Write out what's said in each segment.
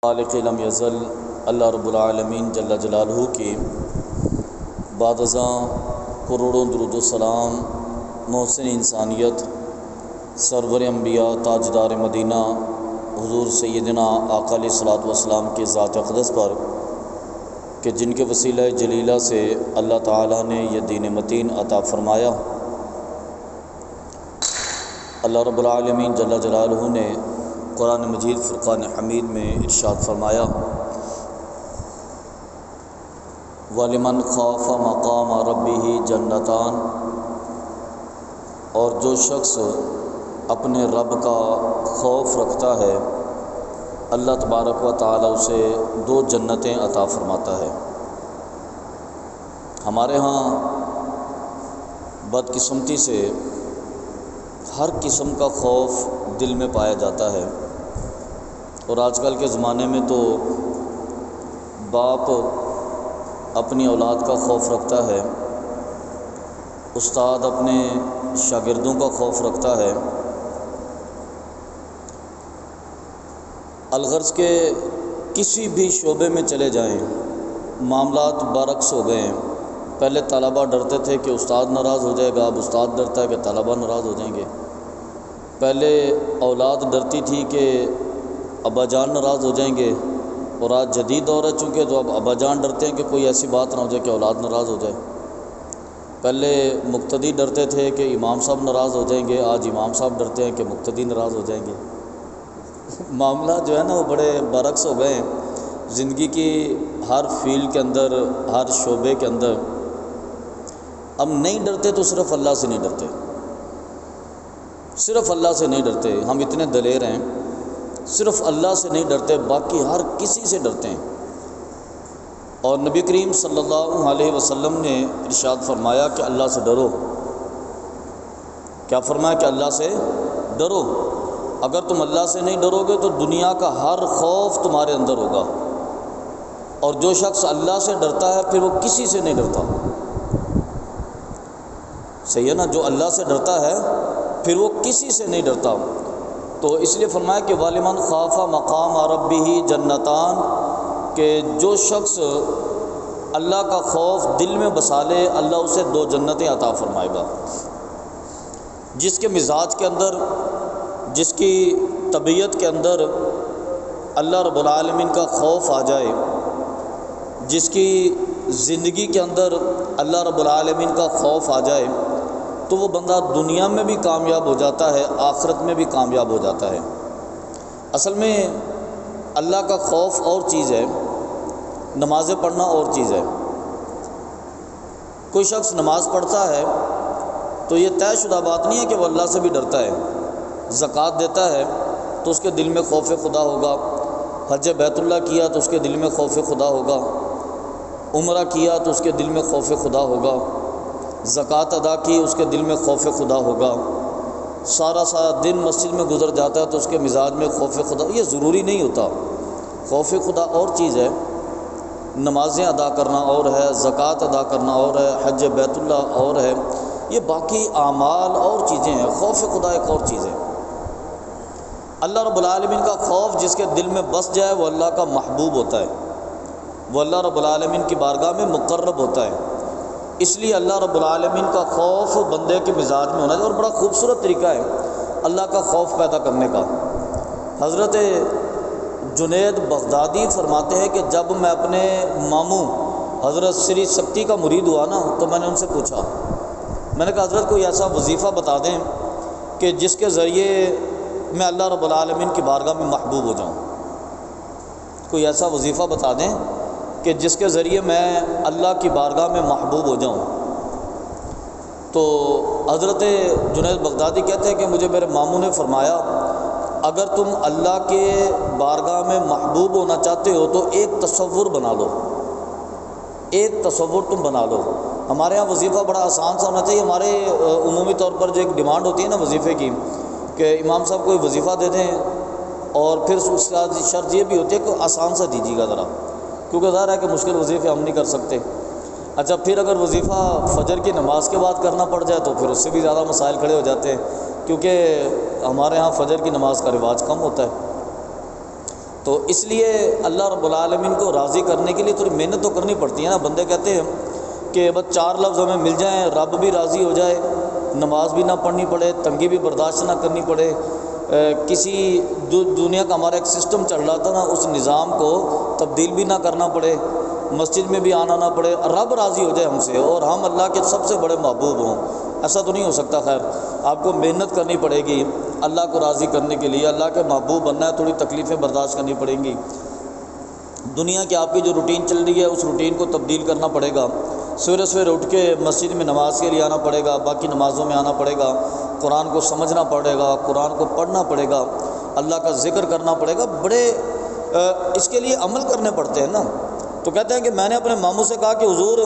خالق لم یزل اللہ رب العالمین جل جلالہ کی بعد ازاں کروڑوں درود و سلام محسن انسانیت سرور انبیاء تاجدار مدینہ حضور سیدنا آقا علیہ الصلوۃ والسلام کے ذات اقدس پر کہ جن کے وسیلہ جلیلہ سے اللہ تعالیٰ نے یہ دین متین عطا فرمایا۔ اللہ رب العالمین جل جلالہ نے قرآن مجید فرقان حمید میں ارشاد فرمایا، وَلِمَنْ خَافَ مَقَامَ رَبِّهِ جَنَّتَانِ، اور جو شخص اپنے رب کا خوف رکھتا ہے اللہ تبارک و تعالیٰ اسے 2 جنتیں عطا فرماتا ہے۔ ہمارے ہاں بدقسمتی سے ہر قسم کا خوف دل میں پایا جاتا ہے، اور آج کل کے زمانے میں تو باپ اپنی اولاد کا خوف رکھتا ہے، استاد اپنے شاگردوں کا خوف رکھتا ہے۔ الغرض کے کسی بھی شعبے میں چلے جائیں معاملات برعکس ہو گئے ہیں۔ پہلے طلباء ڈرتے تھے کہ استاد ناراض ہو جائے گا، اب استاد ڈرتا ہے کہ طلباء ناراض ہو جائیں گے۔ پہلے اولاد ڈرتی تھی کہ ابا جان ناراض ہو جائیں گے، اور آج جدید دور ہے چونکہ تو اب ابا جان ڈرتے ہیں کہ کوئی ایسی بات نہ ہو جائے کہ اولاد ناراض ہو جائے۔ پہلے مقتدی ڈرتے تھے کہ امام صاحب ناراض ہو جائیں گے، آج امام صاحب ڈرتے ہیں کہ مقتدی ناراض ہو جائیں گے۔ معاملات جو ہے نا وہ بڑے برعکس ہو گئے ہیں زندگی کی ہر فیلڈ کے اندر، ہر شعبے کے اندر۔ اب نہیں ڈرتے تو صرف اللہ سے نہیں ڈرتے، صرف اللہ سے نہیں ڈرتے۔ ہم اتنے دلیر ہیں، صرف اللہ سے نہیں ڈرتے، باقی ہر کسی سے ڈرتے ہیں۔ اور نبی کریم صلی اللہ علیہ وسلم نے ارشاد فرمایا کہ اللہ سے ڈرو۔ کیا فرمایا؟ کہ اللہ سے ڈرو۔ اگر تم اللہ سے نہیں ڈرو گے تو دنیا کا ہر خوف تمہارے اندر ہوگا، اور جو شخص اللہ سے ڈرتا ہے پھر وہ کسی سے نہیں ڈرتا۔ صحیح ہے نا؟ جو اللہ سے ڈرتا ہے پھر وہ کسی سے نہیں ڈرتا۔ تو اس لیے فرمایا کہ وَلِمَنْ خَافَ مَقَامَ رَبِّهِ جَنَّتَانِ، کہ جو شخص اللہ کا خوف دل میں بسا لے اللہ اسے 2 جنتیں عطا فرمائے گا۔ جس کے مزاج کے اندر، جس کی طبیعت کے اندر اللہ رب العالمین کا خوف آ جائے، جس کی زندگی کے اندر اللہ رب العالمین کا خوف آ جائے، تو وہ بندہ دنیا میں بھی کامیاب ہو جاتا ہے، آخرت میں بھی کامیاب ہو جاتا ہے۔ اصل میں اللہ کا خوف اور چیز ہے، نمازیں پڑھنا اور چیز ہے۔ کوئی شخص نماز پڑھتا ہے تو یہ طے شدہ بات نہیں ہے کہ وہ اللہ سے بھی ڈرتا ہے۔ زکوٰۃ دیتا ہے تو اس کے دل میں خوف خدا ہوگا، حج بیت اللہ کیا تو اس کے دل میں خوف خدا ہوگا، عمرہ کیا تو اس کے دل میں خوف خدا ہوگا، زکوٰۃ ادا کی اس کے دل میں خوف خدا ہوگا، سارا دن مسجد میں گزر جاتا ہے تو اس کے مزاج میں خوف خدا۔ یہ ضروری نہیں ہوتا۔ خوف خدا اور چیز ہے، نمازیں ادا کرنا اور ہے، زکوٰۃ ادا کرنا اور ہے، حج بیت اللہ اور ہے، یہ باقی اعمال اور چیزیں ہیں۔ خوف خدا ایک اور چیز ہے۔ اللہ رب العالمین کا خوف جس کے دل میں بس جائے وہ اللہ کا محبوب ہوتا ہے، وہ اللہ رب العالمین کی بارگاہ میں مقرب ہوتا ہے۔ اس لیے اللہ رب العالمین کا خوف بندے کے مزاج میں ہونا چاہیے، اور بڑا خوبصورت طریقہ ہے اللہ کا خوف پیدا کرنے کا۔ حضرت جنید بغدادی فرماتے ہیں کہ جب میں اپنے ماموں حضرت سری سکتی کا مرید ہوا نا تو میں نے ان سے پوچھا، میں نے کہا حضرت کوئی ایسا وظیفہ بتا دیں کہ جس کے ذریعے میں اللہ رب العالمین کی بارگاہ میں محبوب ہو جاؤں، کوئی ایسا وظیفہ بتا دیں کہ جس کے ذریعے میں اللہ کی بارگاہ میں محبوب ہو جاؤں۔ تو حضرت جنید بغدادی کہتے ہیں کہ مجھے میرے ماموں نے فرمایا اگر تم اللہ کے بارگاہ میں محبوب ہونا چاہتے ہو تو ایک تصور بنا لو، ایک تصور تم بنا لو۔ ہمارے ہاں وظیفہ بڑا آسان سا ہونا چاہیے۔ ہمارے عمومی طور پر جو ایک ڈیمانڈ ہوتی ہے نا وظیفے کی کہ امام صاحب کوئی وظیفہ دے دیں، اور پھر اس کا شرط یہ بھی ہوتی ہے کہ آسان سا دیجیے گا ذرا، کیونکہ ظاہر ہے کہ مشکل وظیفے ہم نہیں کر سکتے۔ اچھا پھر اگر وظیفہ فجر کی نماز کے بعد کرنا پڑ جائے تو پھر اس سے بھی زیادہ مسائل کھڑے ہو جاتے ہیں، کیونکہ ہمارے ہاں فجر کی نماز کا رواج کم ہوتا ہے۔ تو اس لیے اللہ رب العالمین کو راضی کرنے کے لیے تھوڑی محنت تو کرنی پڑتی ہے نا. بندے کہتے ہیں کہ بس 4 لفظ ہمیں مل جائیں، رب بھی راضی ہو جائے، نماز بھی نہ پڑھنی پڑے، تنگی بھی برداشت نہ کرنی پڑے. کسی دنیا کا ہمارا ایک سسٹم چل رہا تھا نا، اس نظام کو تبدیل بھی نہ کرنا پڑے، مسجد میں بھی آنا نہ پڑے، رب راضی ہو جائے ہم سے اور ہم اللہ کے سب سے بڑے محبوب ہوں. ایسا تو نہیں ہو سکتا. خیر آپ کو محنت کرنی پڑے گی اللہ کو راضی کرنے کے لیے. اللہ کے محبوب بننا ہے، تھوڑی تکلیفیں برداشت کرنی پڑیں گی. دنیا کی آپ کی جو روٹین چل رہی ہے اس روٹین کو تبدیل کرنا پڑے گا. سویرے سویرے اٹھ کے مسجد میں نماز کے لیے آنا پڑے گا، باقی نمازوں میں آنا پڑے گا، قرآن کو سمجھنا پڑے گا، قرآن کو پڑھنا پڑے گا، اللہ کا ذکر کرنا پڑے گا. بڑے اس کے لیے عمل کرنے پڑتے ہیں نا. تو کہتے ہیں کہ میں نے اپنے ماموں سے کہا کہ حضور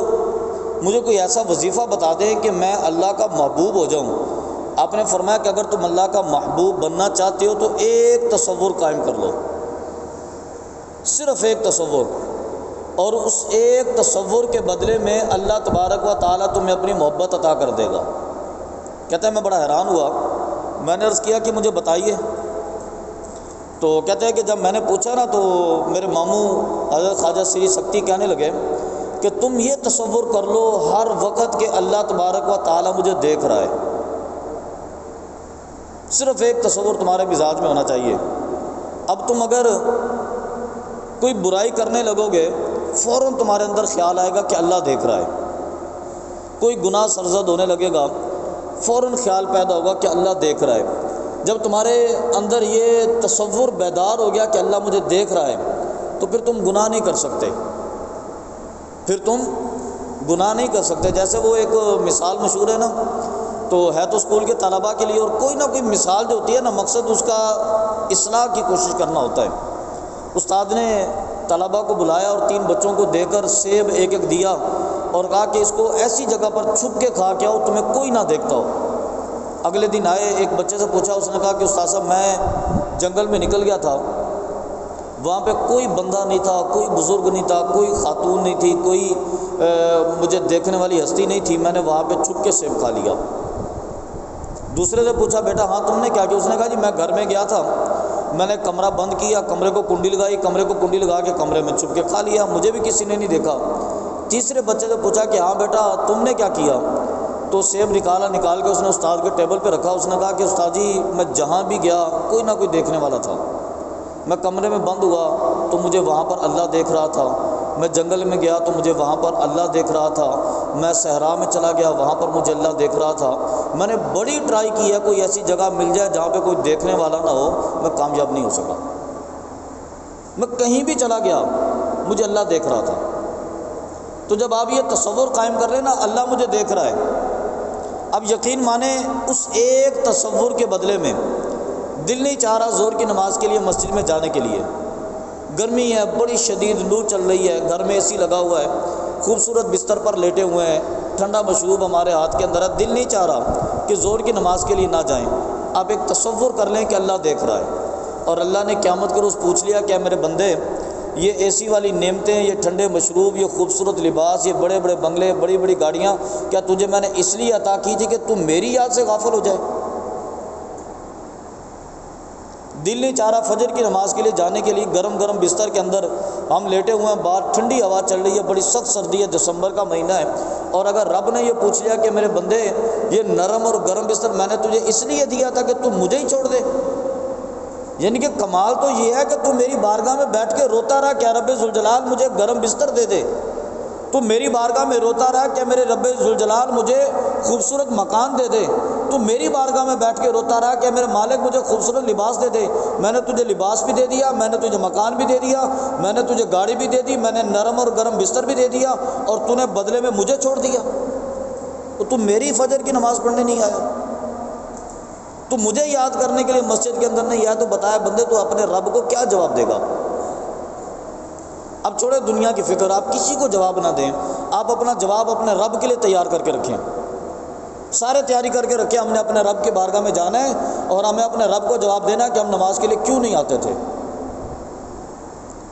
مجھے کوئی ایسا وظیفہ بتا دیں کہ میں اللہ کا محبوب ہو جاؤں. آپ نے فرمایا کہ اگر تم اللہ کا محبوب بننا چاہتے ہو تو ایک تصور قائم کر لو، صرف ایک تصور، اور اس ایک تصور کے بدلے میں اللہ تبارک و تعالیٰ تمہیں اپنی محبت عطا کر دے گا. کہتے ہیں میں بڑا حیران ہوا. میں نے عرض کیا کہ مجھے بتائیے. تو کہتے ہیں کہ جب میں نے پوچھا نا تو میرے ماموں حضرت خواجہ سری سکتی کہنے لگے کہ تم یہ تصور کر لو ہر وقت کہ اللہ تبارک و تعالیٰ مجھے دیکھ رہا ہے. صرف ایک تصور تمہارے مزاج میں ہونا چاہیے. اب تم اگر کوئی برائی کرنے لگو گے فوراً تمہارے اندر خیال آئے گا کہ اللہ دیکھ رہا ہے. کوئی گناہ سرزد ہونے لگے گا فوراً خیال پیدا ہوگا کہ اللہ دیکھ رہا ہے. جب تمہارے اندر یہ تصور بیدار ہو گیا کہ اللہ مجھے دیکھ رہا ہے تو پھر تم گناہ نہیں کر سکتے، پھر تم گناہ نہیں کر سکتے. جیسے وہ ایک مثال مشہور ہے نا، تو ہے تو اسکول کے طلباء کے لیے، اور کوئی نہ کوئی مثال جو ہوتی ہے نا مقصد اس کا اصلاح کی کوشش کرنا ہوتا ہے. استاد نے طلباء کو بلایا اور 3 بچوں کو دے کر سیب ایک ایک دیا اور کہا کہ اس کو ایسی جگہ پر چھپ کے کھا کے آؤ تمہیں کوئی نہ دیکھتا ہو. اگلے دن آئے، ایک بچے سے پوچھا، اس نے کہا کہ استاد صاحب میں جنگل میں نکل گیا تھا، وہاں پہ کوئی بندہ نہیں تھا، کوئی بزرگ نہیں تھا، کوئی خاتون نہیں تھی، کوئی مجھے دیکھنے والی ہستی نہیں تھی، میں نے وہاں پہ چھپ کے سیب کھا لیا. دوسرے سے پوچھا بیٹا ہاں تم نے کیا کیا؟ اس نے کہا جی میں گھر میں گیا تھا، میں نے کمرہ بند کیا، کمرے کو کنڈی لگائی، کمرے کو کنڈی لگا کے کمرے میں چھپ کے کھا لیا، مجھے بھی کسی نے نہیں دیکھا. تیسرے بچے سے پوچھا کہ ہاں بیٹا تم نے کیا کیا؟ تو سیب نکال کے اس نے استاد کے ٹیبل پہ رکھا. اس نے کہا کہ استاد جی میں جہاں بھی گیا کوئی نہ کوئی دیکھنے والا تھا. میں کمرے میں بند ہوا تو مجھے وہاں پر اللہ دیکھ رہا تھا، میں جنگل میں گیا تو مجھے وہاں پر اللہ دیکھ رہا تھا، میں صحرا میں چلا گیا وہاں پر مجھے اللہ دیکھ رہا تھا. میں نے بڑی ٹرائی کی ہے کوئی ایسی جگہ مل جائے جہاں پہ کوئی دیکھنے والا نہ ہو، میں کامیاب نہیں ہو سکا. میں کہیں بھی چلا گیا مجھے اللہ دیکھ رہا تھا. تو جب آپ یہ تصور قائم کر رہے ہیں نا اللہ مجھے دیکھ رہا ہے، اب یقین مانیں اس ایک تصور کے بدلے میں دل نہیں چاہ رہا زور کی نماز کے لیے مسجد میں جانے کے لیے. گرمی ہے، بڑی شدید لو چل رہی ہے، گھر میں اے سی لگا ہوا ہے، خوبصورت بستر پر لیٹے ہوئے ہیں، ٹھنڈا مشروب ہمارے ہاتھ کے اندر ہے، دل نہیں چاہ رہا کہ زور کی نماز کے لیے نہ جائیں. آپ ایک تصور کر لیں کہ اللہ دیکھ رہا ہے اور اللہ نے قیامت کے روز پوچھ لیا کہ میرے بندے یہ اے سی والی نعمتیں، یہ ٹھنڈے مشروب، یہ خوبصورت لباس، یہ بڑے بڑے بنگلے، بڑی بڑی گاڑیاں کیا تجھے میں نے اس لیے عطا کی تھی کہ تم میری یاد سے غافل ہو جائے؟ دل نہیں چاہ رہا فجر کی نماز کے لیے جانے کے لیے. گرم گرم بستر کے اندر ہم لیٹے ہوئے ہیں، باہر ٹھنڈی ہوا چل رہی ہے، بڑی سخت سردی ہے، دسمبر کا مہینہ ہے، اور اگر رب نے یہ پوچھ لیا کہ میرے بندے یہ نرم اور گرم بستر میں نے تجھے اس لیے دیا تھا کہ تم مجھے ہی چھوڑ دے. یعنی کہ کمال تو یہ ہے کہ تم میری بارگاہ میں بیٹھ کے روتا رہا کہ رب ذوالجلال مجھے گرم بستر دے دے. تم میری بارگاہ میں روتا رہا کہ میرے رب ذوالجلال مجھے خوبصورت مکان دے دے. تم میری بارگاہ میں بیٹھ کے روتا رہا کہ میرے مالک مجھے خوبصورت لباس دے دے. میں نے تجھے لباس بھی دے دیا، میں نے تجھے مکان بھی دے دیا، میں نے تجھے گاڑی بھی دے دی، میں نے نرم اور گرم بستر بھی دے دیا، اور تو نے بدلے میں مجھے چھوڑ دیا. تو تم میری فجر کی نماز پڑھنے نہیں آیا، تو مجھے یاد کرنے کے لیے مسجد کے اندر نہیں آیا. تو بتایا بندے تو اپنے رب کو کیا جواب دے گا؟ اب چھوڑے دنیا کی فکر، آپ کسی کو جواب نہ دیں، آپ اپنا جواب اپنے رب کے لیے تیار کر کے رکھیں. سارے تیاری کر کے رکھیں، ہم نے اپنے رب کی بارگاہ میں جانا ہے اور ہمیں اپنے رب کو جواب دینا ہے کہ ہم نماز کے لیے کیوں نہیں آتے تھے.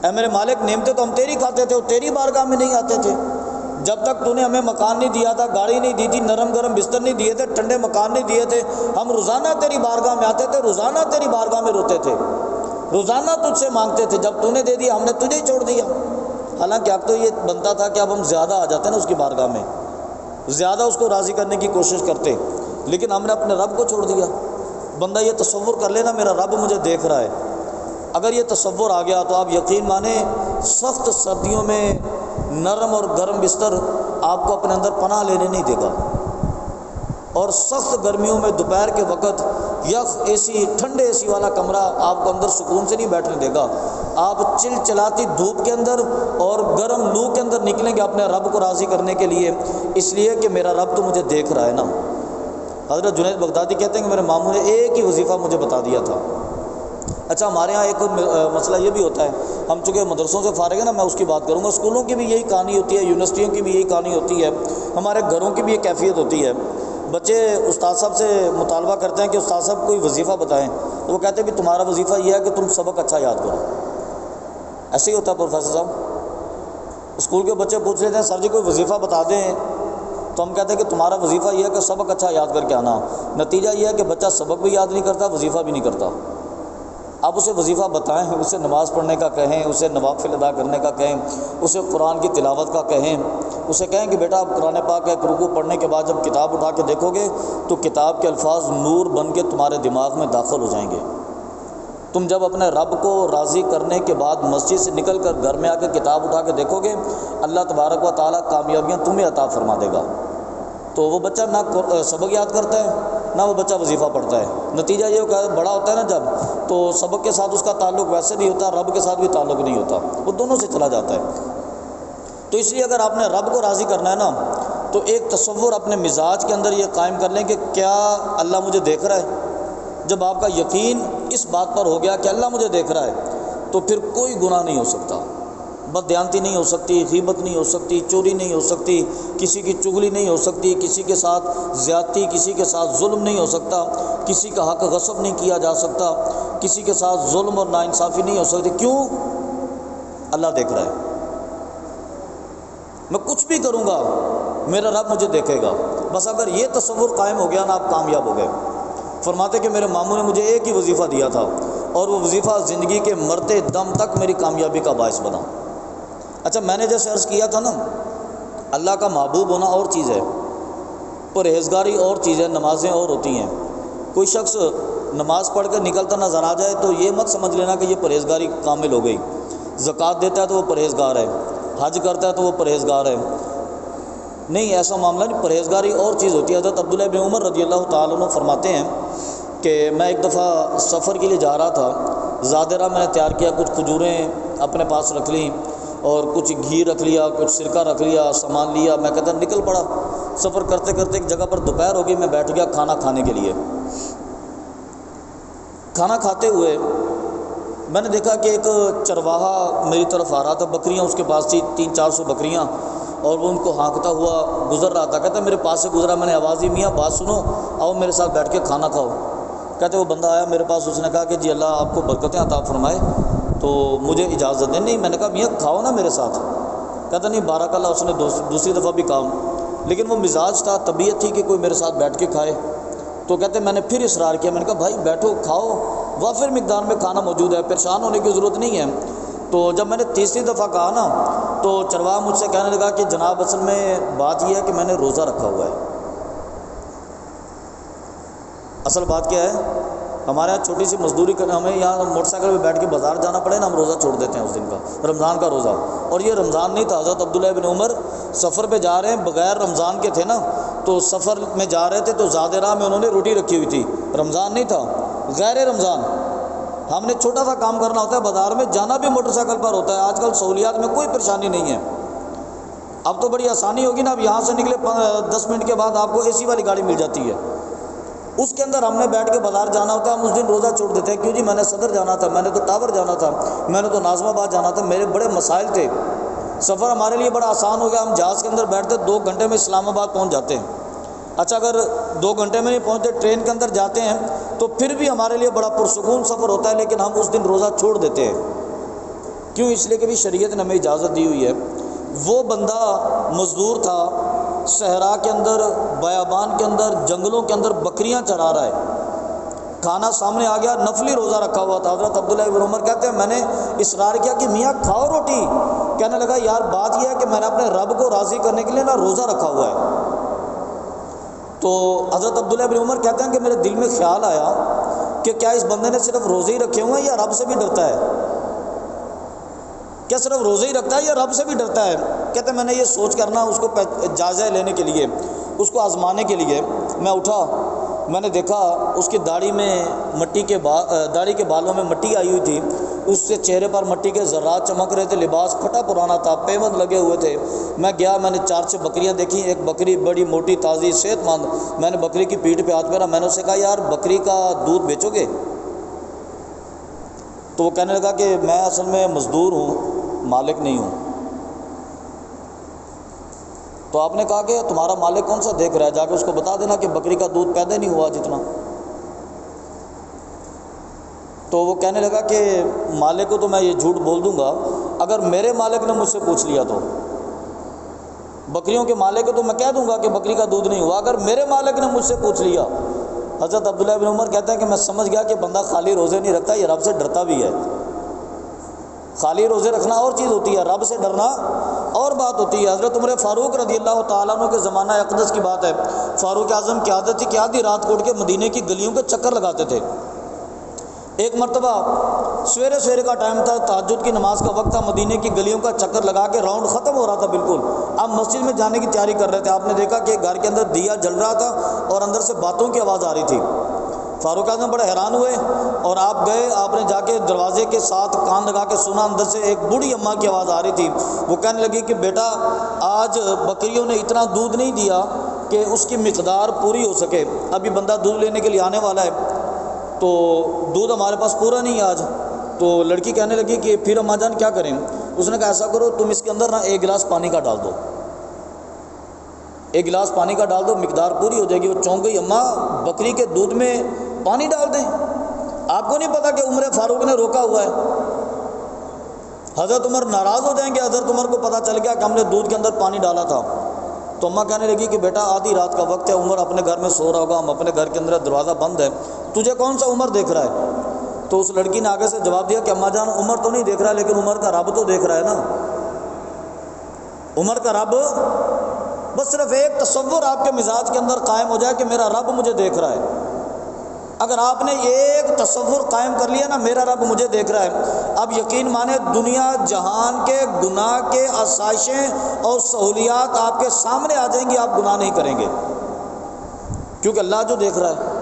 اے میرے مالک نعمتیں تو ہم تیری کھاتے تھے اور تیری بارگاہ میں نہیں آتے تھے. جب تک تو نے ہمیں مکان نہیں دیا تھا، گاڑی نہیں دی تھی، نرم گرم بستر نہیں دیے تھے، ٹھنڈے مکان نہیں دیے تھے، ہم روزانہ تیری بارگاہ میں آتے تھے، روزانہ تیری بارگاہ میں روتے تھے. روزانہ تجھ سے مانگتے تھے، جب تو نے دے دیا ہم نے تجھے ہی چھوڑ دیا۔ حالانکہ اب تو یہ بنتا تھا کہ اب ہم زیادہ آ جاتے ہیں نا اس کی بارگاہ میں، زیادہ اس کو راضی کرنے کی کوشش کرتے، لیکن ہم نے اپنے رب کو چھوڑ دیا۔ بندہ یہ تصور کر لینا میرا رب مجھے دیکھ رہا ہے، اگر یہ تصور آ گیا تو آپ یقین مانیں سخت سردیوں میں نرم اور گرم بستر آپ کو اپنے اندر پناہ لینے نہیں دے گا، اور سخت گرمیوں میں دوپہر کے وقت یخ اے سی، ٹھنڈے اے سی والا کمرہ آپ کو اندر سکون سے نہیں بیٹھنے دے گا۔ آپ چلچلاتی دھوپ کے اندر اور گرم لو کے اندر نکلیں گے اپنے رب کو راضی کرنے کے لیے، اس لیے کہ میرا رب تو مجھے دیکھ رہا ہے نا۔ حضرت جنید بغدادی کہتے ہیں کہ میرے ماموں نے ایک ہی وظیفہ مجھے بتا دیا تھا۔ اچھا ہمارے ہاں ایک مسئلہ یہ بھی ہوتا ہے، ہم چونکہ مدرسوں سے فارغ ہیں نا، میں اس کی بات کروں گا، اسکولوں کی بھی یہی کہانی ہوتی ہے، یونیورسٹیوں کی بھی یہی کہانی ہوتی ہے، ہمارے گھروں کی بھی یہ کیفیت ہوتی ہے۔ بچے استاد صاحب سے مطالبہ کرتے ہیں کہ استاد صاحب کوئی وظیفہ بتائیں، تو وہ کہتے ہیں کہ تمہارا وظیفہ یہ ہے کہ تم سبق اچھا یاد کرو۔ ایسے ہی ہوتا ہے پروفیسر صاحب، اسکول کے بچے پوچھ لیتے ہیں سر جی کوئی وظیفہ بتا دیں، تو ہم کہتے ہیں کہ تمہارا وظیفہ یہ ہے کہ سبق اچھا یاد کر کے آنا۔ نتیجہ یہ ہے کہ بچہ سبق بھی یاد نہیں کرتا، وظیفہ بھی نہیں کرتا۔ آپ اسے وظیفہ بتائیں، اسے نماز پڑھنے کا کہیں، اسے نوافل ادا کرنے کا کہیں، اسے قرآن کی تلاوت کا کہیں، اسے کہیں کہ بیٹا آپ قرآن پاک ایک رکوع پڑھنے کے بعد جب کتاب اٹھا کے دیکھو گے تو کتاب کے الفاظ نور بن کے تمہارے دماغ میں داخل ہو جائیں گے۔ تم جب اپنے رب کو راضی کرنے کے بعد مسجد سے نکل کر گھر میں آ کے کتاب اٹھا کے دیکھو گے، اللہ تبارک و تعالیٰ کامیابیاں تمہیں عطا فرما دے گا۔ تو وہ بچہ نہ سبق یاد کرتا ہے نہ وہ بچہ وظیفہ پڑھتا ہے۔ نتیجہ یہ کہ بڑا ہوتا ہے نا جب، تو سبق کے ساتھ اس کا تعلق ویسے نہیں ہوتا، رب کے ساتھ بھی تعلق نہیں ہوتا، وہ دونوں سے چلا جاتا ہے۔ تو اس لیے اگر آپ نے رب کو راضی کرنا ہے نا، تو ایک تصور اپنے مزاج کے اندر یہ قائم کر لیں کہ کیا اللہ مجھے دیکھ رہا ہے۔ جب آپ کا یقین اس بات پر ہو گیا کہ اللہ مجھے دیکھ رہا ہے، تو پھر کوئی گناہ نہیں ہو سکتا، بددیانتی نہیں ہو سکتی، غیبت نہیں ہو سکتی، چوری نہیں ہو سکتی، کسی کی چغلی نہیں ہو سکتی، کسی کے ساتھ زیادتی، کسی کے ساتھ ظلم نہیں ہو سکتا، کسی کا حق غصب نہیں کیا جا سکتا، کسی کے ساتھ ظلم اور ناانصافی نہیں ہو سکتی۔ کیوں؟ اللہ دیکھ رہا ہے، میں کچھ بھی کروں گا میرا رب مجھے دیکھے گا۔ بس اگر یہ تصور قائم ہو گیا نا، آپ کامیاب ہو گئے۔ فرماتے کہ میرے ماموں نے مجھے ایک ہی وظیفہ دیا تھا، اور وہ وظیفہ زندگی کے مرتے دم تک میری کامیابی کا باعث بنا۔ اچھا میں نے جیسے عرض کیا تھا نا، اللہ کا محبوب ہونا اور چیز ہے، پرہیزگاری اور چیز ہے، نمازیں اور ہوتی ہیں۔ کوئی شخص نماز پڑھ کر نکلتا نظر آ جائے تو یہ مت سمجھ لینا کہ یہ پرہیزگاری کامل ہو گئی۔ زکوٰۃ دیتا ہے تو وہ پرہیزگار ہے، حج کرتا ہے تو وہ پرہیزگار ہے، نہیں، ایسا معاملہ نہیں۔ پرہیزگاری اور چیز ہوتی ہے۔ حضرت عبداللہ بن عمر رضی اللہ تعالیٰ عنہ فرماتے ہیں کہ میں ایک دفعہ سفر کے لیے جا رہا تھا، زیادہ راہ میں نے تیار کیا، کچھ کھجوریں اپنے پاس رکھ لیں اور کچھ گھی رکھ لیا، کچھ سرکہ رکھ لیا، سامان لیا، میں کہتا نکل پڑا۔ سفر کرتے کرتے ایک جگہ پر دوپہر ہو گئی، میں بیٹھ گیا کھانا کھانے کے لیے۔ کھانا کھاتے ہوئے میں نے دیکھا کہ ایک چرواہا میری طرف آ رہا تھا، بکریاں اس کے پاس تھی، 300-400 بکریاں، اور وہ ان کو ہانکتا ہوا گزر رہا تھا۔ کہتا میرے پاس سے گزرا، میں نے آواز دی میاں بات سنو، آؤ میرے ساتھ بیٹھ کے کھانا کھاؤ۔ کہتے وہ بندہ آیا میرے پاس، اس نے کہا کہ جی اللہ آپ کو برکتیں عطا فرمائے، تو مجھے اجازت دیں۔ نہیں، میں نے کہا میاں کھاؤ نا میرے ساتھ۔ کہتا نہیں بارک اللہ، اس نے دوسری دفعہ بھی کہا، لیکن وہ مزاج تھا، طبیعت تھی کہ کوئی میرے ساتھ بیٹھ کے کھائے۔ تو کہتے میں نے پھر اصرار کیا، میں نے کہا بھائی بیٹھو کھاؤ، وافر مقدار میں کھانا موجود ہے، پریشان ہونے کی ضرورت نہیں ہے۔ تو جب میں نے تیسری دفعہ کہا نا، تو چرواہا مجھ سے کہنے لگا کہ جناب اصل میں بات یہ ہے کہ میں نے روزہ رکھا ہوا ہے۔ اصل بات کیا ہے، ہمارے یہاں چھوٹی سی مزدوری کرنے، ہمیں یہاں موٹر سائیکل پہ بیٹھ کے بازار جانا پڑے نا، ہم روزہ چھوڑ دیتے ہیں اس دن کا، رمضان کا روزہ۔ اور یہ رمضان نہیں تھا، حضرت عبداللہ بن عمر سفر پہ جا رہے ہیں، بغیر رمضان کے تھے نا، تو سفر میں جا رہے تھے، تو زیادہ راہ میں انہوں نے روٹی رکھی ہوئی تھی، رمضان نہیں تھا، غیر رمضان۔ ہم نے چھوٹا سا کام کرنا ہوتا ہے، بازار میں جانا بھی موٹر سائیکل پر ہوتا ہے۔ آج کل سہولیات میں کوئی پریشانی نہیں ہے، اب تو بڑی آسانی ہوگی نا، اب یہاں سے نکلے 10 منٹ کے بعد آپ کو اے سی والی گاڑی مل جاتی ہے، اس کے اندر ہم نے بیٹھ کے بازار جانا ہوتا ہے۔ ہم اس دن روزہ چھوڑ دیتے ہیں، کیوں جی میں نے صدر جانا تھا، میں نے تو ٹاور جانا تھا، میں نے تو ناظم آباد جانا تھا، میرے بڑے مسائل تھے، سفر ہمارے لیے بڑا آسان ہو گیا، ہم جہاز کے اندر بیٹھتے 2 گھنٹے میں اسلام آباد پہنچ جاتے ہیں۔ اچھا اگر 2 گھنٹے میں نہیں پہنچتے، ٹرین کے اندر جاتے ہیں، تو پھر بھی ہمارے لیے بڑا پرسکون سفر ہوتا ہے، لیکن ہم اس دن روزہ چھوڑ دیتے ہیں۔ کیوں؟ اس لیے کہ بھی شریعت نے ہمیں اجازت دی ہوئی ہے۔ وہ بندہ مزدور تھا، صحرا کے اندر، بیابان کے اندر، جنگلوں کے اندر بکریاں چرا رہا ہے، کھانا سامنے آ گیا، نفلی روزہ رکھا ہوا تھا۔ حضرت عبداللہ ابن عمر کہتے ہیں میں نے اصرار کیا کہ میاں کھاؤ روٹی۔ کہنے لگا یار بات یہ ہے کہ میں نے اپنے رب کو راضی کرنے کے لیے نا روزہ رکھا ہوا ہے۔ تو حضرت عبداللہ ابن عمر کہتے ہیں کہ میرے دل میں خیال آیا کہ کیا اس بندے نے صرف روزے ہی رکھے ہوئے ہیں یا رب سے بھی ڈرتا ہے؟ کیا صرف روزے ہی رکھتا ہے یا رب سے بھی ڈرتا ہے؟ کہتے ہیں میں نے یہ سوچ کرنا اس کو جائزہ لینے کے لیے، اس کو آزمانے کے لیے میں اٹھا، میں نے دیکھا اس کی داڑھی میں داڑھی کے بالوں میں مٹی آئی ہوئی تھی، اس سے چہرے پر مٹی کے ذرات چمک رہے تھے، لباس پھٹا پرانا تھا، پیوند لگے ہوئے تھے۔ میں گیا، میں نے 4-6 بکریاں دیکھیں، ایک بکری بڑی موٹی تازی صحت مند، میں نے بکری کی پیٹھ پہ ہاتھ پھیرا، میں نے اسے کہا یار بکری کا دودھ بیچو گے؟ تو وہ کہنے لگا کہ میں اصل میں مزدور ہوں، مالک نہیں ہوں۔ تو آپ نے کہا کہ تمہارا مالک کون سا دیکھ رہا ہے، جا کے اس کو بتا دینا کہ بکری کا دودھ پیدا نہیں ہوا جتنا۔ تو وہ کہنے لگا کہ مالک کو تو میں یہ جھوٹ بول دوں گا، اگر میرے مالک نے مجھ سے پوچھ لیا تو بکریوں کے مالک کو تو میں کہہ دوں گا کہ بکری کا دودھ نہیں ہوا، اگر میرے مالک نے مجھ سے پوچھ لیا۔ حضرت عبداللہ ابن عمر کہتے ہیں کہ میں سمجھ گیا کہ بندہ خالی روزے نہیں رکھتا، یہ رب سے ڈرتا بھی ہے۔ خالی روزے رکھنا اور چیز ہوتی ہے، رب سے ڈرنا اور بات ہوتی ہے۔ حضرت عمر فاروق رضی اللہ تعالیٰ عنہ کے زمانہ اقدس کی بات ہے، فاروق اعظم کی عادت تھی کہ آدھی رات کو اٹھ کے مدینے کی گلیوں کے چکر لگاتے تھے۔ ایک مرتبہ سویرے کا ٹائم تھا، تہجد کی نماز کا وقت تھا، مدینے کی گلیوں کا چکر لگا کے راؤنڈ ختم ہو رہا تھا بالکل، اب مسجد میں جانے کی تیاری کر رہے تھے۔ آپ نے دیکھا کہ گھر کے اندر دیا جل رہا تھا اور اندر سے باتوں کی آواز آ رہی تھی۔ فاروق اعظم بڑے حیران ہوئے اور آپ گئے، آپ نے جا کے دروازے کے ساتھ کان لگا کے سنا، اندر سے ایک بوڑھی اماں کی آواز آ رہی تھی۔ وہ کہنے لگی کہ بیٹا آج بکریوں نے اتنا دودھ نہیں دیا کہ اس کی مقدار پوری ہو سکے، ابھی بندہ دودھ لینے کے لیے آنے والا ہے تو دودھ ہمارے پاس پورا نہیں ہے آج۔ تو لڑکی کہنے لگی کہ پھر اماں جان کیا کریں؟ اس نے کہا ایسا کرو تم اس کے اندر نا 1 گلاس پانی کا ڈال دو، 1 گلاس پانی کا ڈال دو، مقدار پوری ہو جائے گی۔ وہ چونک گئی، اماں بکری کے دودھ میں پانی ڈال دیں؟ آپ کو نہیں پتا کہ عمر فاروق نے روکا ہوا ہے؟ حضرت عمر ناراض ہو جائیں گے، حضرت عمر کو پتہ چل گیا کہ ہم نے دودھ کے اندر پانی ڈالا تھا۔ تو اماں کہنے لگی کہ بیٹا آدھی رات کا وقت ہے، عمر اپنے گھر میں سو رہا ہوگا، ہم اپنے گھر کے اندر دروازہ بند ہے، تجھے کون سا عمر دیکھ رہا ہے؟ تو اس لڑکی نے آگے سے جواب دیا کہ اماں جان عمر تو نہیں دیکھ رہا لیکن عمر کا رب تو دیکھ رہا ہے نا، عمر کا رب۔ بس صرف ایک تصور آپ کے مزاج کے اندر قائم ہو جائے کہ میرا رب مجھے دیکھ رہا ہے۔ اگر آپ نے ایک تصور قائم کر لیا نا میرا رب مجھے دیکھ رہا ہے، اب یقین مانے دنیا جہان کے گناہ کے آسائشیں اور سہولیات آپ کے سامنے آ جائیں گی، آپ گناہ نہیں کریں گے، کیونکہ اللہ جو دیکھ رہا ہے۔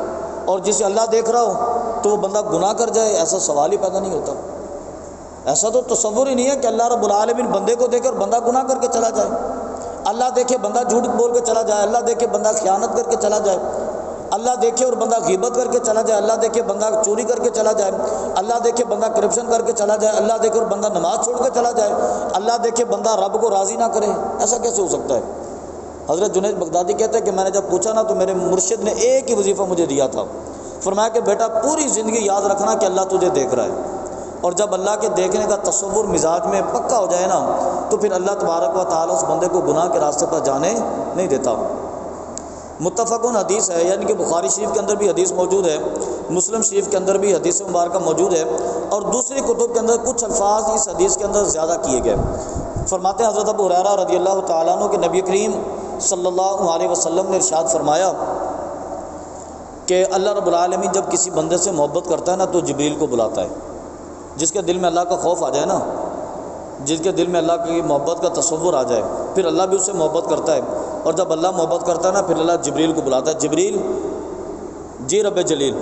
اور جسے اللہ دیکھ رہا ہو تو وہ بندہ گناہ کر جائے، ایسا سوال ہی پیدا نہیں ہوتا، ایسا تو تصور ہی نہیں ہے کہ اللہ رب العالمین بندے کو دیکھ کر بندہ گناہ کر کے چلا جائے، اللہ دیکھے بندہ جھوٹ بول کے چلا جائے، اللہ دیکھے بندہ خیانت کر کے چلا جائے، اللہ دیکھے اور بندہ غیبت کر کے چلا جائے، اللہ دیکھے بندہ چوری کر کے چلا جائے، اللہ دیکھے بندہ کرپشن کر کے چلا جائے، اللہ دیکھے اور بندہ نماز چھوڑ کے چلا جائے، اللہ دیکھے بندہ رب کو راضی نہ کرے، ایسا کیسے ہو سکتا ہے؟ حضرت جنید بغدادی کہتے ہیں کہ میں نے جب پوچھا نا تو میرے مرشد نے ایک ہی وظیفہ مجھے دیا تھا، فرمایا کہ بیٹا پوری زندگی یاد رکھنا کہ اللہ تجھے دیکھ رہا ہے، اور جب اللہ کے دیکھنے کا تصور مزاج میں پکا ہو جائے نا تو پھر اللہ تبارک و تعالیٰ اس بندے کو گناہ کے راستے پر جانے نہیں دیتا۔ متفقن حدیث ہے، یعنی کہ بخاری شریف کے اندر بھی حدیث موجود ہے، مسلم شریف کے اندر بھی حدیث مبارکہ موجود ہے، اور دوسری کتب کے اندر کچھ الفاظ اس حدیث کے اندر زیادہ کیے گئے۔ فرماتے ہیں حضرت ابو ہریرہ رضی اللہ تعالیٰ عنہ کہ نبی کریم صلی اللہ علیہ وسلم نے ارشاد فرمایا کہ اللہ رب العالمین جب کسی بندے سے محبت کرتا ہے نا تو جبریل کو بلاتا ہے، جس کے دل میں اللہ کا خوف آ جائے نا، جس کے دل میں اللہ کی محبت کا تصور آ جائے، پھر اللہ بھی اس سے محبت کرتا ہے، اور جب اللہ محبت کرتا ہے نا پھر اللہ جبریل کو بلاتا ہے، جبریل جی رب جلیل،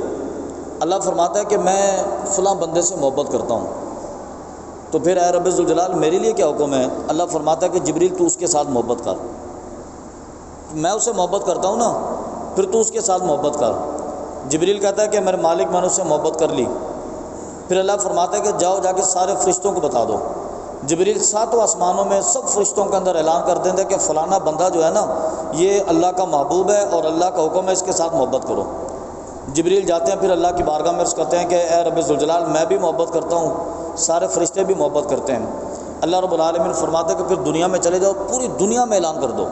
اللہ فرماتا ہے کہ میں فلاں بندے سے محبت کرتا ہوں، تو پھر اے رب ذوالجلال میرے لیے کیا حکم ہے؟ اللہ فرماتا ہے کہ جبریل تو اس کے ساتھ محبت کر، میں اس سے محبت کرتا ہوں نا، پھر تو اس کے ساتھ محبت کر۔ جبریل کہتا ہے کہ میرے مالک میں نے اس سے محبت کر لی، پھر اللہ فرماتا ہے کہ جاؤ جا کے سارے فرشتوں کو بتا دو۔ جبریل 7 آسمانوں میں سب فرشتوں کے اندر اعلان کر دیتے ہیں کہ فلانا بندہ جو ہے نا یہ اللہ کا محبوب ہے اور اللہ کا حکم ہے اس کے ساتھ محبت کرو۔ جبریل جاتے ہیں پھر اللہ کی بارگاہ میں عرض کرتے ہیں کہ اے رب ذوالجلال میں بھی محبت کرتا ہوں، سارے فرشتے بھی محبت کرتے ہیں۔ اللہ رب العالمین فرماتے ہیں کہ پھر دنیا میں چلے جاؤ، پوری دنیا میں اعلان کر دو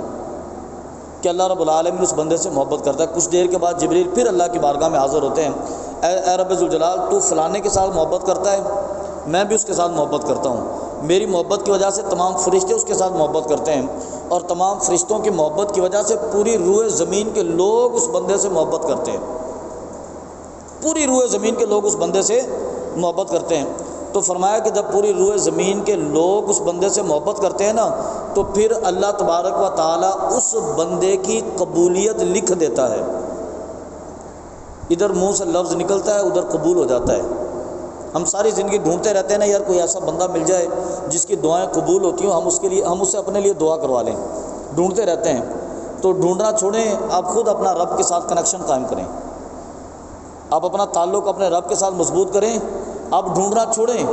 کہ اللہ رب العالمین اس بندے سے محبت کرتا ہے۔ کچھ دیر کے بعد جبریل پھر اللہ کی بارگاہ میں حاضر ہوتے ہیں، اے رب ذوالجلال، تو فلانے کے ساتھ محبت کرتا ہے، میں بھی اس کے ساتھ محبت کرتا ہوں، میری محبت کی وجہ سے تمام فرشتے اس کے ساتھ محبت کرتے ہیں، اور تمام فرشتوں کی محبت کی وجہ سے پوری روح زمین کے لوگ اس بندے سے محبت کرتے ہیں، پوری روح زمین کے لوگ اس بندے سے محبت کرتے ہیں۔ تو فرمایا کہ جب پوری روح زمین کے لوگ اس بندے سے محبت کرتے ہیں نا، تو پھر اللہ تبارک و تعالیٰ اس بندے کی قبولیت لکھ دیتا ہے، ادھر منہ سے لفظ نکلتا ہے، ادھر قبول ہو جاتا ہے۔ ہم ساری زندگی ڈھونڈتے رہتے ہیں نا یار کوئی ایسا بندہ مل جائے جس کی دعائیں قبول ہوتی ہوں، ہم اس سے اپنے لیے دعا کروا لیں، ڈھونڈتے رہتے ہیں۔ تو ڈھونڈنا چھوڑیں، آپ خود اپنا رب کے ساتھ کنیکشن قائم کریں، آپ اپنا تعلق اپنے رب کے ساتھ مضبوط کریں، آپ ڈھونڈنا چھوڑیں۔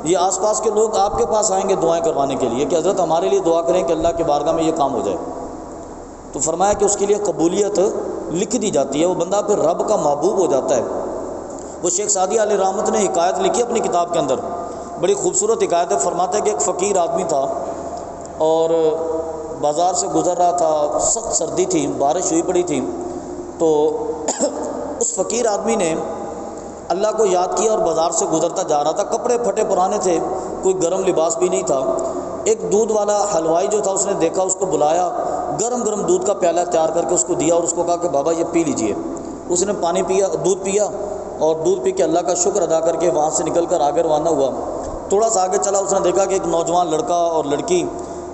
یہ آس پاس کے لوگ آپ کے پاس آئیں گے دعائیں کروانے کے لیے کہ حضرت ہمارے لیے دعا کریں کہ اللہ کی بارگاہ میں یہ کام ہو جائے۔ تو فرمایا کہ اس کے لیے قبولیت لکھ دی جاتی ہے، وہ بندہ پھر رب کا محبوب ہو جاتا ہے۔ وہ شیخ سعدی علیہ رحمت نے حکایت لکھی اپنی کتاب کے اندر، بڑی خوبصورت حکایت ہے۔ فرماتا ہے کہ ایک فقیر آدمی تھا اور بازار سے گزر رہا تھا، سخت سردی تھی، بارش ہوئی پڑی تھی، تو اس فقیر آدمی نے اللہ کو یاد کیا اور بازار سے گزرتا جا رہا تھا، کپڑے پھٹے پرانے تھے، کوئی گرم لباس بھی نہیں تھا۔ ایک دودھ والا حلوائی جو تھا اس نے دیکھا، اس کو بلایا، گرم گرم دودھ کا پیالہ تیار کر کے اس کو دیا اور اس کو کہا کہ بابا یہ پی لیجئے۔ اس نے پانی پیا، دودھ پیا، اور دودھ پی کے اللہ کا شکر ادا کر کے وہاں سے نکل کر آگے روانہ ہوا۔ تھوڑا سا آگے چلا، اس نے دیکھا کہ ایک نوجوان لڑکا اور لڑکی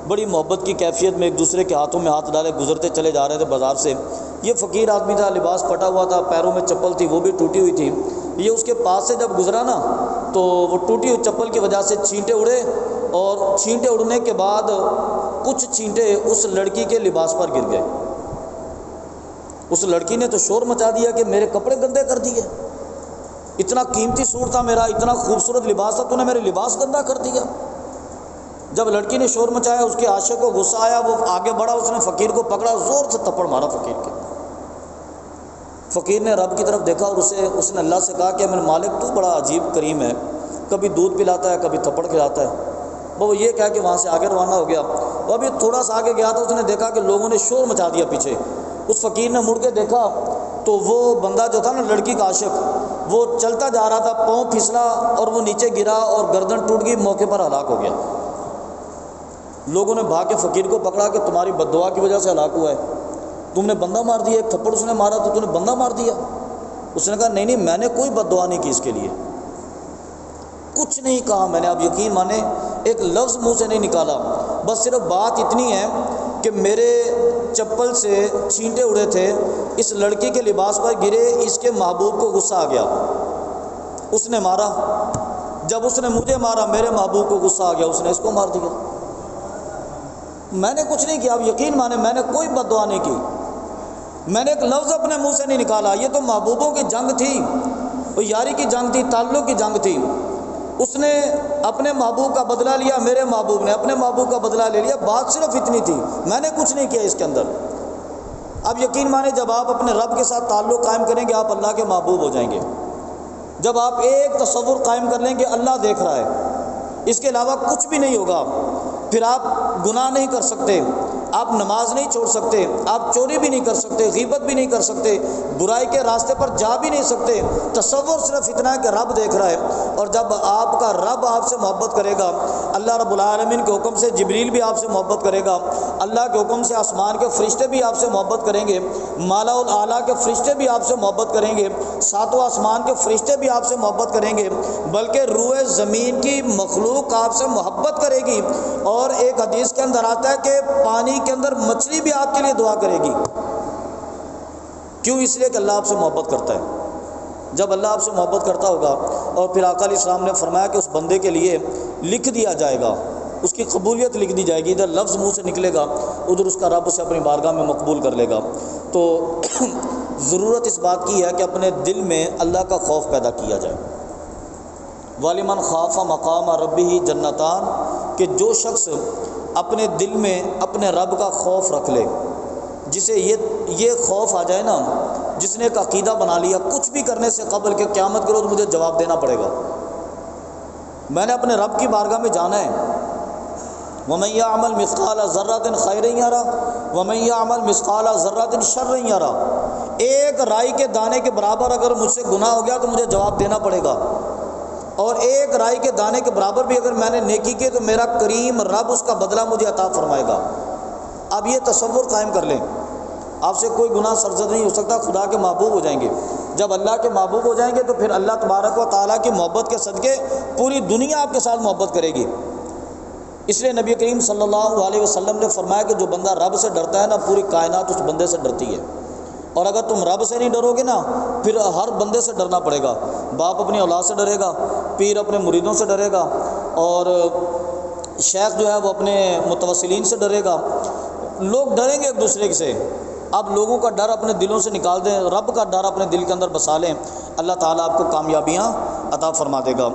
بڑی محبت کی کیفیت میں ایک دوسرے کے ہاتھوں میں ہاتھ ڈالے گزرتے چلے جا رہے تھے بازار سے۔ یہ فقیر آدمی تھا، لباس پھٹا ہوا تھا، پیروں میں چپل تھی وہ بھی ٹوٹی ہوئی تھی۔ یہ اس کے پاس سے جب گزرا نا تو وہ ٹوٹی ہوئی چپل کی وجہ سے چھینٹے اڑے، اور چھینٹے اڑنے کے بعد کچھ چھینٹے اس لڑکی کے لباس پر گر گئے۔ اس لڑکی نے تو شور مچا دیا کہ میرے کپڑے گندے کر دیے، اتنا قیمتی سوٹ تھا میرا، اتنا خوبصورت لباس تھا، تو نے میرے لباس گندا کر دیا۔ جب لڑکی نے شور مچایا، اس کے عاشق کو غصہ آیا، وہ آگے بڑھا، اس نے فقیر کو پکڑا، زور سے تھپڑ مارا فقیر کے۔ فقیر نے رب کی طرف دیکھا اور اس نے اللہ سے کہا کہ میرے مالک تو بڑا عجیب کریم ہے، کبھی دودھ پلاتا ہے کبھی تھپڑ کھلاتا ہے۔ وہ یہ کہہ کے وہاں سے آگے روانہ ہو گیا۔ وہ ابھی تھوڑا سا آگے گیا تھا، اس نے دیکھا کہ لوگوں نے شور مچا دیا پیچھے۔ اس فقیر نے مڑ کے دیکھا تو وہ بندہ جو تھا نا لڑکی کا عاشق، وہ چلتا جا رہا تھا، پاؤں پھسلا اور وہ نیچے گرا اور گردن ٹوٹ گئی، موقع پر ہلاک ہو گیا۔ لوگوں نے بھاگ کے فقیر کو پکڑا کہ تمہاری بد دعا کی وجہ سے ہلاک ہوا ہے، تم نے بندہ مار دیا، ایک تھپڑ اس نے مارا تو تم نے بندہ مار دیا۔ اس نے کہا نہیں میں نے کوئی بد دعا نہیں کی، اس کے لیے کچھ نہیں کہا میں نے، آپ یقین مانے ایک لفظ منہ سے نہیں نکالا، بس صرف بات اتنی ہے کہ میرے چپل سے چھینٹے اڑے تھے، اس لڑکی کے لباس پر گرے، اس کے محبوب کو غصہ آ گیا، اس نے مارا، جب اس نے مجھے مارا میرے محبوب کو غصہ آ گیا، اس نے اس کو مار دیا۔ میں نے کچھ نہیں کیا، آپ یقین مانے میں نے کوئی بد دعا نہیں کی، میں نے ایک لفظ اپنے منہ سے نہیں نکالا۔ یہ تو محبوبوں کی جنگ تھی، وہ یاری کی جنگ تھی، تعلق کی جنگ تھی۔ اس نے اپنے محبوب کا بدلہ لیا، میرے محبوب نے اپنے محبوب کا بدلہ لے لیا، بات صرف اتنی تھی، میں نے کچھ نہیں کیا اس کے اندر۔ اب یقین مانے جب آپ اپنے رب کے ساتھ تعلق قائم کریں گے آپ اللہ کے محبوب ہو جائیں گے۔ جب آپ ایک تصور قائم کر لیں گے اللہ دیکھ رہا ہے، اس کے علاوہ کچھ بھی نہیں ہوگا، پھر آپ گناہ نہیں کر سکتے، آپ نماز نہیں چھوڑ سکتے، آپ چوری بھی نہیں کر سکتے، غیبت بھی نہیں کر سکتے، برائی کے راستے پر جا بھی نہیں سکتے۔ تصور صرف اتنا ہے کہ رب دیکھ رہا ہے، اور جب آپ کا رب آپ سے محبت کرے گا، اللہ رب العالمین کے حکم سے جبریل بھی آپ سے محبت کرے گا، اللہ کے حکم سے آسمان کے فرشتے بھی آپ سے محبت کریں گے، مالا الاعلیٰ کے فرشتے بھی آپ سے محبت کریں گے، ساتوں آسمان کے فرشتے بھی آپ سے محبت کریں گے، بلکہ روئے زمین کی مخلوق آپ سے محبت کرے گی۔ اور ایک حدیث کے اندر آتا ہے کہ پانی کے اندر مچھلی بھی آپ کے لیے دعا کرے گی۔ کیوں؟ اس لیے کہ اللہ آپ سے محبت کرتا ہے۔ جب اللہ آپ سے محبت کرتا ہوگا، اور پھر آقا علیہ السلام نے فرمایا کہ اس بندے کے لیے لکھ دیا جائے گا، اس کی قبولیت لکھ دی جائے گی، ادھر لفظ منہ سے نکلے گا، ادھر اس کا رب اسے اپنی بارگاہ میں مقبول کر لے گا۔ تو ضرورت اس بات کی ہے کہ اپنے دل میں اللہ کا خوف پیدا کیا جائے۔ وَلِمَنْ خَافَ مَقَامَ رَبِّهِ جَنَّتَانِ، کہ جو شخص اپنے دل میں اپنے رب کا خوف رکھ لے، جسے یہ خوف آ جائے نا، جس نے ایک عقیدہ بنا لیا کچھ بھی کرنے سے قبل کہ قیامت کرو تو مجھے جواب دینا پڑے گا، میں نے اپنے رب کی بارگاہ میں جانا ہے، وَمَن يَعْمَلْ مِثْقَالَ ذَرَّةٍ خَيْرًا يَرَهُ وَمَن يَعْمَلْ مِثْقَالَ ذَرَّةٍ شَرًّا يَرَهُ۔ ایک رائی کے دانے کے برابر اگر مجھ سے گناہ ہو گیا تو مجھے جواب دینا پڑے گا، اور ایک رائی کے دانے کے برابر بھی اگر میں نے نیکی کی تو میرا کریم رب اس کا بدلہ مجھے عطا فرمائے گا۔ اب یہ تصور قائم کر لیں، آپ سے کوئی گناہ سرزد نہیں ہو سکتا، خدا کے محبوب ہو جائیں گے۔ جب اللہ کے محبوب ہو جائیں گے تو پھر اللہ تبارک و تعالیٰ کی محبت کے صدقے پوری دنیا آپ کے ساتھ محبت کرے گی۔ اس لیے نبی کریم صلی اللہ علیہ وسلم نے فرمایا کہ جو بندہ رب سے ڈرتا ہے نا، پوری کائنات اس بندے سے ڈرتی ہے۔ اور اگر تم رب سے نہیں ڈرو گے نا، پھر ہر بندے سے ڈرنا پڑے گا۔ باپ اپنی اولاد سے ڈرے گا، پیر اپنے مریدوں سے ڈرے گا، اور شیخ جو ہے وہ اپنے متوسلین سے ڈرے گا۔ لوگ ڈریں گے ایک دوسرے سے۔ اب لوگوں کا ڈر اپنے دلوں سے نکال دیں، رب کا ڈر اپنے دل کے اندر بسا لیں، اللہ تعالیٰ آپ کو کامیابیاں عطا فرما دے گا۔